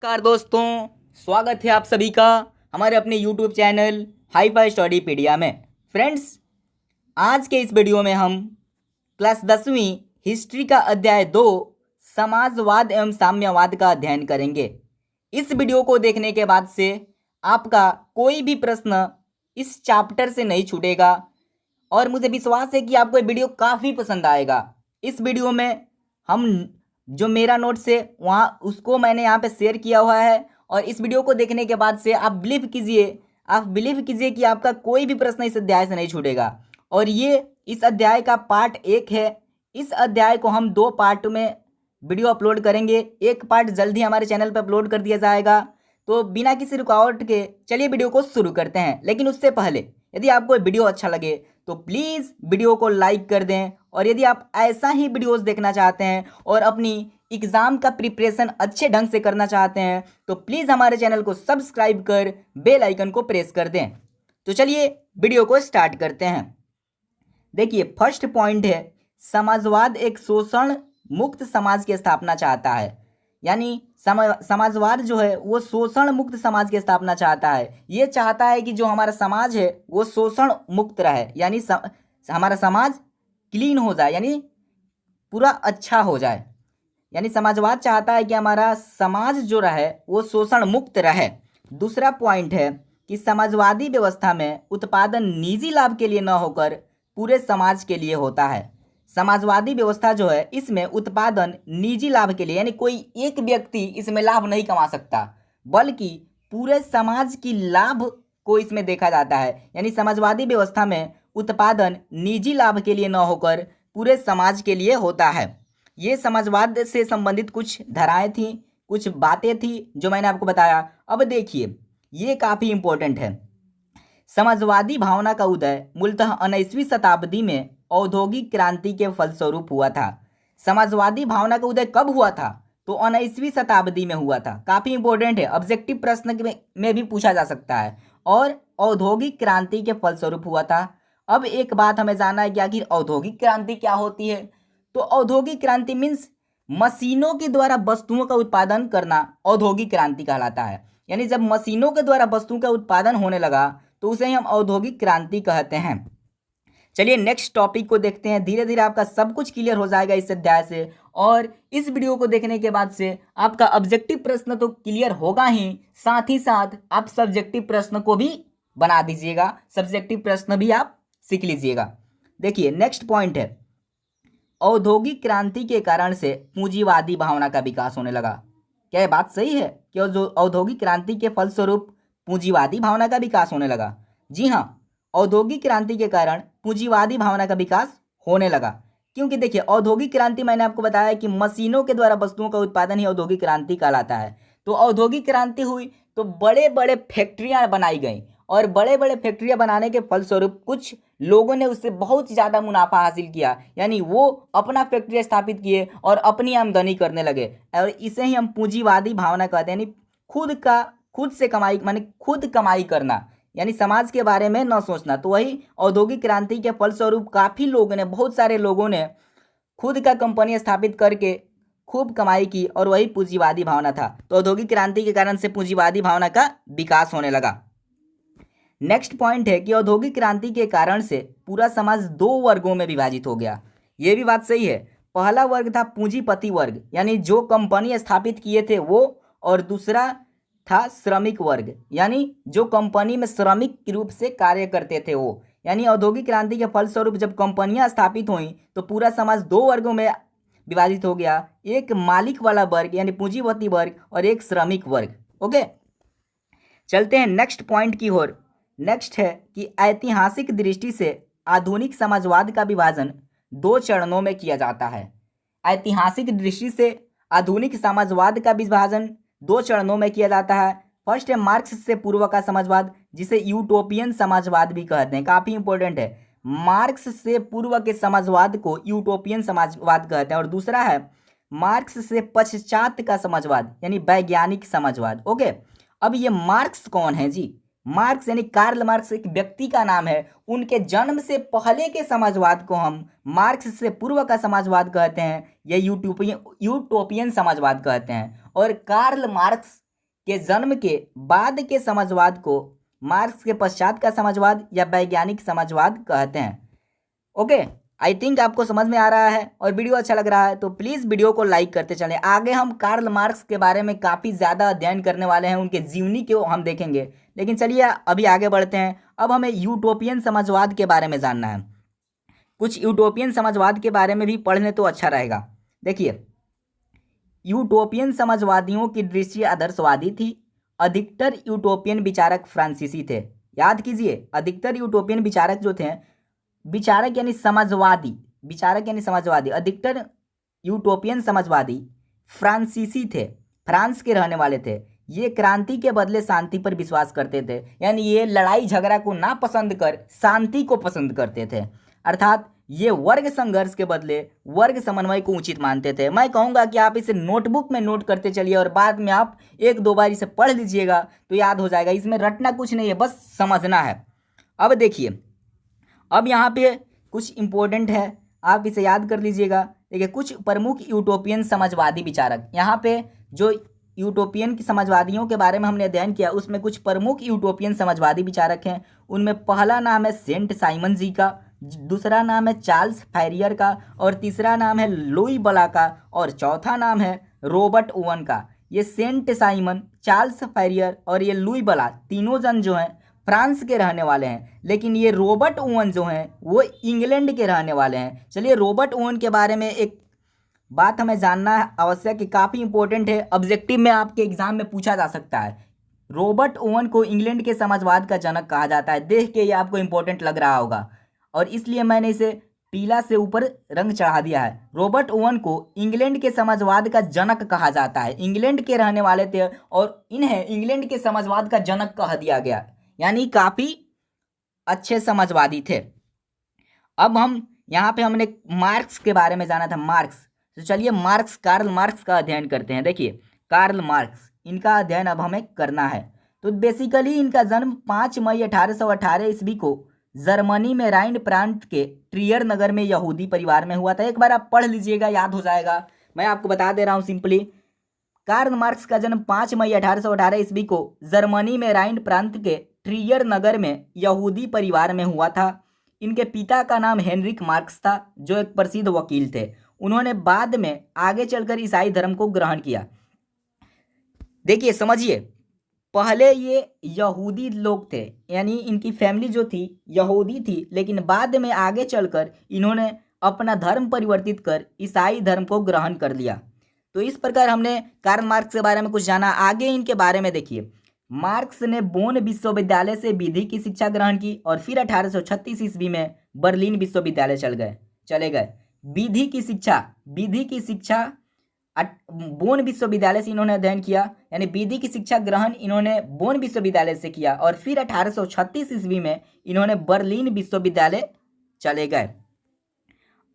नमस्कार दोस्तों, स्वागत है आप सभी का हमारे अपने YouTube चैनल हाई फाई स्टडीपीडिया में। फ्रेंड्स, आज के इस वीडियो में हम क्लास 10वीं हिस्ट्री का अध्याय 2 समाजवाद एवं साम्यवाद का अध्ययन करेंगे। इस वीडियो को देखने के बाद से आपका कोई भी प्रश्न इस चैप्टर से नहीं छूटेगा और मुझे विश्वास है कि आपको ये वीडियो काफ़ी पसंद आएगा। इस वीडियो में हम जो मेरा नोट्स है वहाँ उसको मैंने यहाँ पे शेयर किया हुआ है और इस वीडियो को देखने के बाद से आप बिलीव कीजिए कि आपका कोई भी प्रश्न इस अध्याय से नहीं छूटेगा। और ये इस अध्याय का पार्ट 1 है। इस अध्याय को हम 2 पार्ट में वीडियो अपलोड करेंगे। एक पार्ट जल्द ही हमारे चैनल पर अपलोड कर दिया जाएगा। तो बिना किसी रुकावट के चलिए वीडियो को शुरू करते हैं। लेकिन उससे पहले यदि आपको वीडियो अच्छा लगे तो प्लीज़ वीडियो को लाइक कर दें, और यदि आप ऐसा ही वीडियोस देखना चाहते हैं और अपनी एग्ज़ाम का प्रिपरेशन अच्छे ढंग से करना चाहते हैं तो प्लीज़ हमारे चैनल को सब्सक्राइब कर बेल आइकन को प्रेस कर दें। तो चलिए वीडियो को स्टार्ट करते हैं। देखिए, फर्स्ट पॉइंट है, समाजवाद एक शोषण मुक्त समाज की स्थापना चाहता है। यानी समाजवाद जो है वो शोषण मुक्त समाज की स्थापना चाहता है। ये चाहता है कि जो हमारा समाज है वो शोषण मुक्त रहे, यानी हमारा समाज क्लीन हो जाए, यानी पूरा अच्छा हो जाए। यानी समाजवाद चाहता है कि हमारा समाज जो रहे वो शोषण मुक्त रहे। दूसरा पॉइंट है कि समाजवादी व्यवस्था में उत्पादन निजी लाभ के लिए न होकर पूरे समाज के लिए होता है। समाजवादी व्यवस्था जो है इसमें उत्पादन निजी लाभ के लिए, यानी कोई एक व्यक्ति इसमें लाभ नहीं कमा सकता बल्कि पूरे समाज की लाभ को इसमें देखा जाता है। यानी समाजवादी व्यवस्था में उत्पादन निजी लाभ के लिए न होकर पूरे समाज के लिए होता है। ये समाजवाद से संबंधित कुछ धाराएं थी, कुछ बातें थी जो मैंने आपको बताया। अब देखिए, ये काफ़ी इंपॉर्टेंट है। समाजवादी भावना का उदय मूलतः 19वीं शताब्दी में औद्योगिक क्रांति के फलस्वरूप हुआ था। समाजवादी भावना का उदय कब हुआ था? तो 19वीं शताब्दी में हुआ था। काफ़ी इंपॉर्टेंट है, ऑब्जेक्टिव प्रश्न में भी पूछा जा सकता है। और औद्योगिक क्रांति के फलस्वरूप हुआ था। अब एक बात हमें जानना है कि आखिर औद्योगिक क्रांति क्या होती है। तो औद्योगिक क्रांति मीन्स मशीनों के द्वारा वस्तुओं का उत्पादन करना औद्योगिक क्रांति कहलाता है। यानी जब मशीनों के द्वारा वस्तुओं का उत्पादन होने लगा तो उसे हम औद्योगिक क्रांति कहते हैं। चलिए नेक्स्ट टॉपिक को देखते हैं। धीरे धीरे आपका सब कुछ क्लियर हो जाएगा इस अध्याय से, और इस वीडियो को देखने के बाद से आपका ऑब्जेक्टिव प्रश्न तो क्लियर होगा ही साथ आप सब्जेक्टिव प्रश्न को भी बना दीजिएगा, सब्जेक्टिव प्रश्न भी आप सीख लीजिएगा। देखिए नेक्स्ट पॉइंट है, औद्योगिक क्रांति के कारण से पूंजीवादी भावना का विकास होने लगा। क्या यह बात सही है कि जो औद्योगिक क्रांति के फलस्वरूप पूंजीवादी भावना का विकास होने लगा? जी हाँ, औद्योगिक क्रांति के कारण पूंजीवादी भावना का विकास होने लगा। क्योंकि देखिए, औद्योगिक क्रांति मैंने आपको बताया कि मशीनों के द्वारा वस्तुओं का उत्पादन ही औद्योगिक क्रांति कहलाता है। तो औद्योगिक क्रांति हुई तो बड़े बड़े फैक्ट्रियां बनाई गई, और बड़े बड़े फैक्ट्रियां बनाने के फलस्वरूप कुछ लोगों ने उससे बहुत ज़्यादा मुनाफा हासिल किया। यानी वो अपना फैक्ट्री स्थापित किए और अपनी आमदनी करने लगे, और इसे ही हम पूंजीवादी भावना कहते हैं। यानी खुद से कमाई, माने खुद कमाई करना, यानी समाज के बारे में न सोचना। तो वही औद्योगिक क्रांति के फलस्वरूप काफ़ी लोगों ने, बहुत सारे लोगों ने खुद का कंपनी स्थापित करके खूब कमाई की, और वही पूंजीवादी भावना था। तो औद्योगिक क्रांति के कारण से पूंजीवादी भावना का विकास होने लगा। नेक्स्ट पॉइंट है कि औद्योगिक क्रांति के कारण से पूरा समाज 2 वर्गों में विभाजित हो गया। ये भी बात सही है। पहला वर्ग था पूंजीपति वर्ग, यानी जो कंपनी स्थापित किए थे वो, और दूसरा था श्रमिक वर्ग, यानी जो कंपनी में श्रमिक के रूप से कार्य करते थे वो। यानी औद्योगिक क्रांति के फलस्वरूप जब कंपनियां स्थापित हुई तो पूरा समाज 2 वर्गों में विभाजित हो गया, एक मालिक वाला वर्ग यानी पूंजीपति वर्ग, और एक श्रमिक वर्ग। ओके, चलते हैं नेक्स्ट पॉइंट की ओर। नेक्स्ट है कि ऐतिहासिक दृष्टि से आधुनिक समाजवाद का विभाजन 2 चरणों में किया जाता है। ऐतिहासिक दृष्टि से आधुनिक समाजवाद का विभाजन 2 चरणों में किया जाता है। फर्स्ट है मार्क्स से पूर्व का समाजवाद, जिसे यूटोपियन समाजवाद भी कहते हैं। काफ़ी इंपॉर्टेंट है, मार्क्स से पूर्व के समाजवाद को यूटोपियन समाजवाद कहते हैं। और दूसरा है मार्क्स से पश्चात का समाजवाद, यानी वैज्ञानिक समाजवाद। ओके, अब ये मार्क्स कौन है जी? मार्क्स यानी कार्ल मार्क्स एक व्यक्ति का नाम है। उनके जन्म से पहले के समाजवाद को हम मार्क्स से पूर्व का समाजवाद कहते हैं, या यूटोपियन समाजवाद कहते हैं। और कार्ल मार्क्स के जन्म के बाद के समाजवाद को मार्क्स के पश्चात का समाजवाद या वैज्ञानिक समाजवाद कहते हैं। ओके, आई थिंक आपको समझ में आ रहा है और वीडियो अच्छा लग रहा है तो प्लीज़ वीडियो को लाइक करते चलें। आगे हम कार्ल मार्क्स के बारे में काफ़ी ज़्यादा अध्ययन करने वाले हैं, उनके जीवनी को हम देखेंगे। लेकिन चलिए अभी आगे बढ़ते हैं। अब हमें यूटोपियन समाजवाद के बारे में जानना है। कुछ यूटोपियन समाजवाद के बारे में भी पढ़ लें तो अच्छा रहेगा। देखिए, यूटोपियन समाजवादियों की दृष्टि आदर्शवादी थी। अधिकतर यूटोपियन विचारक फ्रांसीसी थे। याद कीजिए, अधिकतर यूटोपियन विचारक जो थे, विचारक यानी समाजवादी, विचारक यानी समाजवादी, अधिकतर यूटोपियन समाजवादी फ्रांसीसी थे, फ्रांस के रहने वाले थे। ये क्रांति के बदले शांति पर विश्वास करते थे, यानी ये लड़ाई झगड़ा को ना पसंद कर शांति को पसंद करते थे। अर्थात ये वर्ग संघर्ष के बदले वर्ग समन्वय को उचित मानते थे। मैं कहूँगा कि आप इसे नोटबुक में नोट करते चलिए और बाद में आप एक दो बार इसे पढ़ लीजिएगा तो याद हो जाएगा। इसमें रटना कुछ नहीं है, बस समझना है। अब देखिए, अब यहाँ पे कुछ इम्पोर्टेंट है, आप इसे याद कर लीजिएगा। देखिए, कुछ प्रमुख यूटोपियन समाजवादी विचारक, यहाँ पे जो यूटोपियन की समाजवादियों के बारे में हमने अध्ययन किया उसमें कुछ प्रमुख यूटोपियन समाजवादी विचारक हैं। उनमें पहला नाम है सेंट साइमन जी का, दूसरा नाम है चार्ल्स फैरियर का, और तीसरा नाम है लुई बला का, और चौथा नाम है रॉबर्ट ओवन का। ये सेंट साइमन, चार्ल्स फैरियर और ये लुई बला तीनों जन जो हैं फ्रांस के रहने वाले हैं, लेकिन ये रॉबर्ट ओवन जो हैं वो इंग्लैंड के रहने वाले हैं। चलिए, रॉबर्ट ओवन के बारे में एक बात हमें जानना आवश्यक है, काफ़ी इंपॉर्टेंट है, ऑब्जेक्टिव में आपके एग्जाम में पूछा जा सकता है। रॉबर्ट ओवन को इंग्लैंड के समाजवाद का जनक कहा जाता है। देख के ये आपको इंपॉर्टेंट लग रहा होगा और इसलिए मैंने इसे पीला से ऊपर रंग चढ़ा दिया है। रॉबर्ट ओवन को इंग्लैंड के समाजवाद का जनक कहा जाता है। इंग्लैंड के रहने वाले थे और इन्हें इंग्लैंड के समाजवाद का जनक कह दिया गया, यानी काफ़ी अच्छे समाजवादी थे। अब हम यहाँ पे हमने मार्क्स के बारे में जाना था, मार्क्स। तो चलिए मार्क्स, कार्ल मार्क्स का अध्ययन करते हैं। देखिए, कार्ल मार्क्स, इनका अध्ययन अब हमें करना है। तो बेसिकली इनका जन्म 5 मई 1818 ईस्वी को जर्मनी में राइन प्रांत के ट्रियर नगर में यहूदी परिवार में हुआ था। एक बार आप पढ़ लीजिएगा, याद हो जाएगा। मैं आपको बता दे रहा हूँ सिंपली, कार्ल मार्क्स का जन्म 5 मई 1818 ईस्वी को जर्मनी में राइन प्रांत के ट्रियर नगर में यहूदी परिवार में हुआ था। इनके पिता का नाम हेनरिक मार्क्स था, जो एक प्रसिद्ध वकील थे। उन्होंने बाद में आगे चलकर ईसाई धर्म को ग्रहण किया। देखिए, समझिए, पहले ये यहूदी लोग थे, यानी इनकी फैमिली जो थी यहूदी थी, लेकिन बाद में आगे चलकर इन्होंने अपना धर्म परिवर्तित कर ईसाई धर्म को ग्रहण कर लिया। तो इस प्रकार हमने कार्ल मार्क्स के बारे में कुछ जाना। आगे इनके बारे में देखिए, मार्क्स ने बोन विश्वविद्यालय से विधि की शिक्षा ग्रहण की और फिर 1836 ईस्वी में बर्लिन विश्वविद्यालय चले गए। विधि की शिक्षा बोन विश्वविद्यालय से इन्होंने अध्ययन किया, यानी विधि की शिक्षा ग्रहण इन्होंने बोन विश्वविद्यालय से किया और फिर 1836 ईस्वी में इन्होंने बर्लिन विश्वविद्यालय चले गए।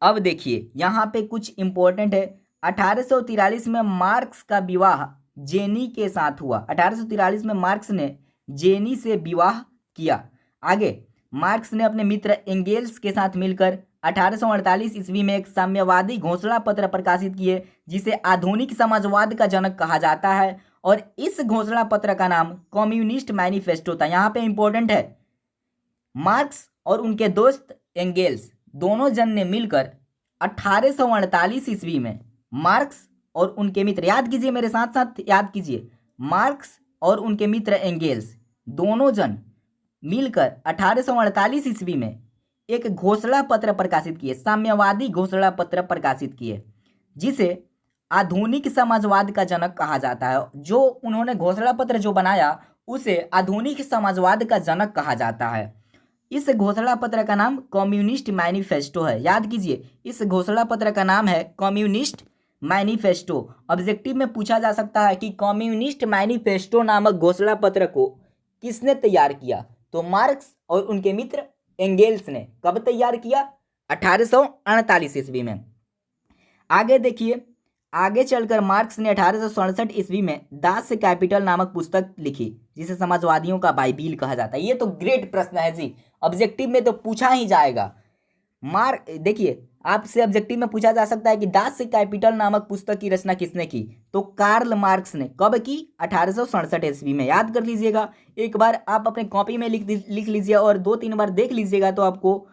अब देखिए, यहाँ पे कुछ इंपॉर्टेंट है। 1843 में मार्क्स का विवाह जेनी के साथ हुआ। 1843 में मार्क्स ने जेनी से विवाह किया। आगे मार्क्स ने अपने मित्र एंगेल्स के साथ मिलकर 1848 ईस्वी में एक साम्यवादी घोषणा पत्र प्रकाशित किए, जिसे आधुनिक समाजवाद का जनक कहा जाता है, और इस घोषणा पत्र का नाम कम्युनिस्ट मैनिफेस्टो था। यहाँ पे इंपॉर्टेंट है, मार्क्स और उनके दोस्त एंगेल्स दोनों जन ने मिलकर 1848 ईस्वी में मार्क्स और उनके मित्र, याद कीजिए मेरे साथ साथ याद कीजिए, मार्क्स और उनके मित्र एंगेल्स दोनों जन मिलकर 1848 ईस्वी में एक घोषणा पत्र प्रकाशित किए, साम्यवादी घोषणा पत्र प्रकाशित किए, जिसे आधुनिक समाजवाद का जनक कहा जाता है। जो उन्होंने घोषणा पत्र जो बनाया उसे आधुनिक समाजवाद का जनक कहा जाता है। इस घोषणा पत्र का नाम कम्युनिस्ट मैनिफेस्टो है। याद कीजिए, इस घोषणा पत्र का नाम है कम्युनिस्ट मैनिफेस्टो। ऑब्जेक्टिव में पूछा जा सकता है कि कम्युनिस्ट मैनिफेस्टो नामक घोषणा पत्र को किसने तैयार किया? तो मार्क्स और उनके मित्र एंगेल्स ने। कब तैयार किया? 1848 ईस्वी में। आगे देखिए, आगे चलकर मार्क्स ने 1867 ईस्वी में दास कैपिटल नामक पुस्तक लिखी, जिसे समाजवादियों का बाइबिल कहा जाता है। ये तो ग्रेट प्रश्न है जी, ऑब्जेक्टिव में तो पूछा ही जाएगा। देखिए, आपसे ऑब्जेक्टिव में पूछा जा सकता है कि दास कैपिटल नामक पुस्तक की रचना किसने की, तो कार्ल मार्क्स ने। कब की? 1867 ईस्वी में। याद कर लीजिएगा, एक बार आप अपने कॉपी में लिख लीजिए और 2-3 बार देख लीजिएगा तो आपको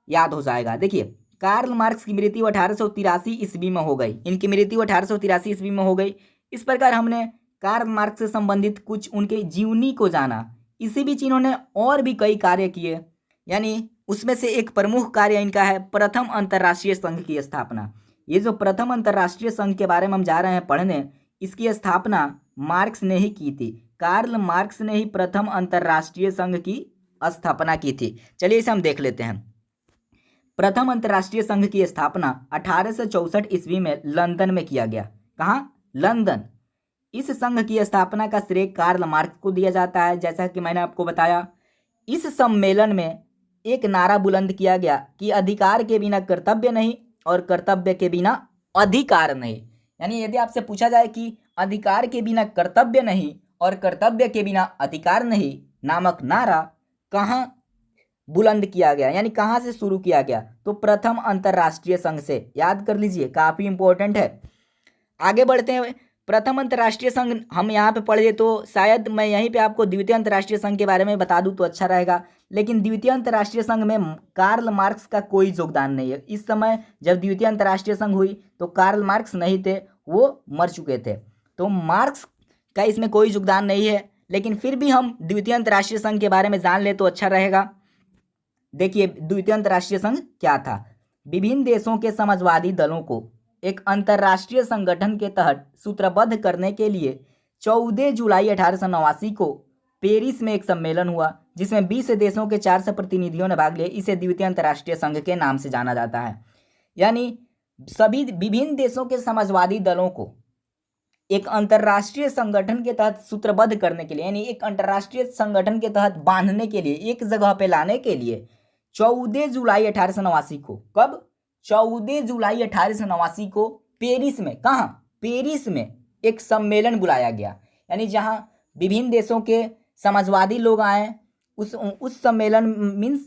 याद हो जाएगा। देखिए, कार्ल मार्क्स की मृत्यु 1883 ईस्वी में हो गई। इनकी मृत्यु 1883 ईस्वी में हो गई। इस प्रकार हमने कार्ल मार्क्स से संबंधित कुछ उनके जीवनी को जाना। इसी बीच इन्होंने और भी कई कार्य किए, यानी उसमें से एक प्रमुख कार्य इनका है प्रथम अंतर्राष्ट्रीय संघ की स्थापना। ये जो प्रथम अंतर्राष्ट्रीय संघ के बारे में हम जा रहे हैं पढ़ने, इसकी स्थापना मार्क्स ने ही की थी। कार्ल मार्क्स ने ही प्रथम अंतर्राष्ट्रीय संघ की स्थापना की थी। चलिए इसे हम देख लेते हैं। प्रथम अंतर्राष्ट्रीय संघ की स्थापना 1864 ईस्वी में लंदन में किया गया। कहाँ? लंदन। इस संघ की स्थापना का श्रेय कार्ल मार्क्स को दिया जाता है। जैसा कि मैंने आपको बताया, इस सम्मेलन में एक नारा बुलंद किया गया कि अधिकार के बिना कर्तव्य नहीं और कर्तव्य के बिना अधिकार नहीं। यानी यदि आपसे पूछा जाए कि अधिकार के बिना कर्तव्य नहीं और कर्तव्य के बिना अधिकार नहीं नामक नारा कहाँ बुलंद किया गया, यानी कहाँ से शुरू किया गया, तो प्रथम अंतर्राष्ट्रीय संघ से। याद कर लीजिए, काफी इंपॉर्टेंट है। आगे बढ़ते हैं। प्रथम अंतर्राष्ट्रीय संघ हम यहाँ पे पढ़े तो शायद मैं यहीं पे आपको द्वितीय अंतर्राष्ट्रीय संघ के बारे में बता दूं तो अच्छा रहेगा, लेकिन द्वितीय अंतर्राष्ट्रीय संघ में कार्ल मार्क्स का कोई योगदान नहीं है। इस समय जब द्वितीय अंतर्राष्ट्रीय संघ हुई तो कार्ल मार्क्स नहीं थे, वो मर चुके थे, तो मार्क्स का इसमें कोई योगदान नहीं है। लेकिन फिर भी हम द्वितीय अंतर्राष्ट्रीय संघ के बारे में जान ले तो अच्छा रहेगा। देखिए, द्वितीय अंतर्राष्ट्रीय संघ क्या था? विभिन्न देशों के समाजवादी दलों को एक अंतर्राष्ट्रीय संगठन के तहत सूत्रबद्ध करने के लिए 14 जुलाई 1889 को पेरिस में एक सम्मेलन हुआ, जिसमें 20 देशों के 400 प्रतिनिधियों ने भाग लिया। इसे द्वितीय अंतर्राष्ट्रीय संघ के नाम से जाना जाता है। यानी सभी विभिन्न देशों के समाजवादी दलों को एक अंतर्राष्ट्रीय संगठन के तहत सूत्रबद्ध करने के लिए, यानी एक अंतर्राष्ट्रीय संगठन के तहत बांधने के लिए, एक जगह पे लाने के लिए 14 जुलाई 1889 को, कब? 14 जुलाई 1889 को पेरिस में, कहाँ? पेरिस में एक सम्मेलन बुलाया गया, यानी जहां विभिन्न देशों के समाजवादी लोग आए। उस सम्मेलन मीन्स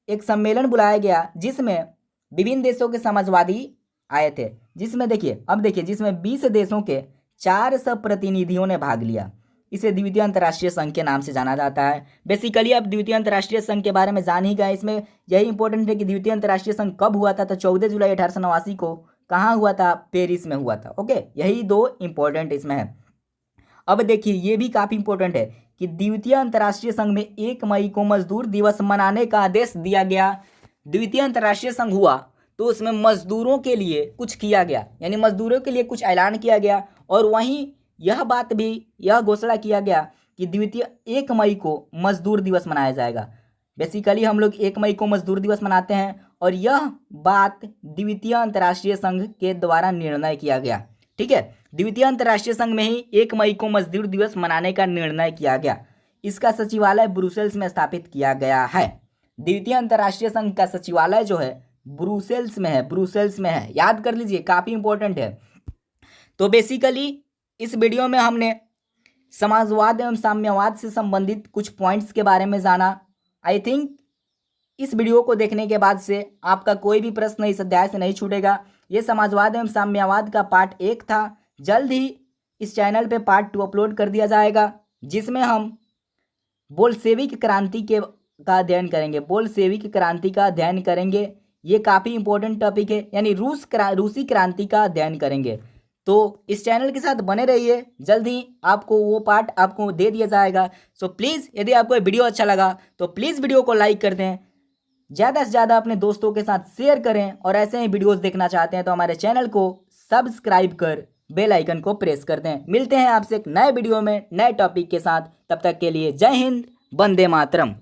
एक सम्मेलन बुलाया गया जिसमें विभिन्न देशों के समाजवादी आए थे, जिसमें देखिए, अब देखिए, जिसमें 20 देशों के 400 प्रतिनिधियों ने भाग लिया। इसे द्वितीय अंतर्राष्ट्रीय संघ के नाम से जाना जाता है। बेसिकली अब द्वितीय अंतर्राष्ट्रीय संघ के बारे में जान ही गए। इसमें यही इंपॉर्टेंट है कि द्वितीय अंतर्राष्ट्रीय संघ कब हुआ था, तो 14 जुलाई 1889 को। कहाँ हुआ था? पेरिस में हुआ था। ओके, यही दो इंपॉर्टेंट इसमें है। अब देखिए, ये भी काफी इंपॉर्टेंट है कि द्वितीय अंतर्राष्ट्रीय संघ में 1 मई को मजदूर दिवस मनाने का आदेश दिया गया। द्वितीय अंतर्राष्ट्रीय संघ हुआ तो उसमें मजदूरों के लिए कुछ किया गया, यानी मजदूरों के लिए कुछ ऐलान किया गया, और वहीं यह बात भी, यह घोषणा किया गया कि द्वितीय 1 मई को मजदूर दिवस मनाया जाएगा। बेसिकली हम लोग 1 मई को मजदूर दिवस मनाते हैं, और यह बात द्वितीय अंतर्राष्ट्रीय संघ के द्वारा निर्णय किया गया। ठीक है, द्वितीय अंतर्राष्ट्रीय संघ में ही 1 मई को मजदूर दिवस मनाने का निर्णय किया गया। इसका सचिवालय ब्रुसेल्स में स्थापित किया गया है। द्वितीय अंतर्राष्ट्रीय संघ का सचिवालय जो है ब्रुसेल्स में है, ब्रुसेल्स में है। याद कर लीजिए, काफी इंपॉर्टेंट है। तो बेसिकली इस वीडियो में हमने समाजवाद एवं साम्यवाद से संबंधित कुछ पॉइंट्स के बारे में जाना। आई थिंक इस वीडियो को देखने के बाद से आपका कोई भी प्रश्न इस अध्याय से नहीं छूटेगा। ये समाजवाद एवं साम्यवाद का पार्ट 1 था। जल्द ही इस चैनल पे पार्ट 2 अपलोड कर दिया जाएगा, जिसमें हम बोल्शेविक क्रांति का अध्ययन करेंगे। बोल्शेविक क्रांति का अध्ययन करेंगे। ये काफ़ी इंपॉर्टेंट टॉपिक है, यानी रूसी क्रांति का अध्ययन करेंगे। तो इस चैनल के साथ बने रहिए, जल्द ही आपको वो पार्ट आपको दे दिया जाएगा। सो प्लीज़, यदि आपको वीडियो अच्छा लगा तो प्लीज़ वीडियो को लाइक कर दें, ज़्यादा से ज़्यादा अपने दोस्तों के साथ शेयर करें, और ऐसे ही वीडियोस देखना चाहते हैं तो हमारे चैनल को सब्सक्राइब कर बेल आइकन को प्रेस कर दें। मिलते हैं आपसे एक नए वीडियो में नए टॉपिक के साथ। तब तक के लिए जय हिंद, वंदे मातरम।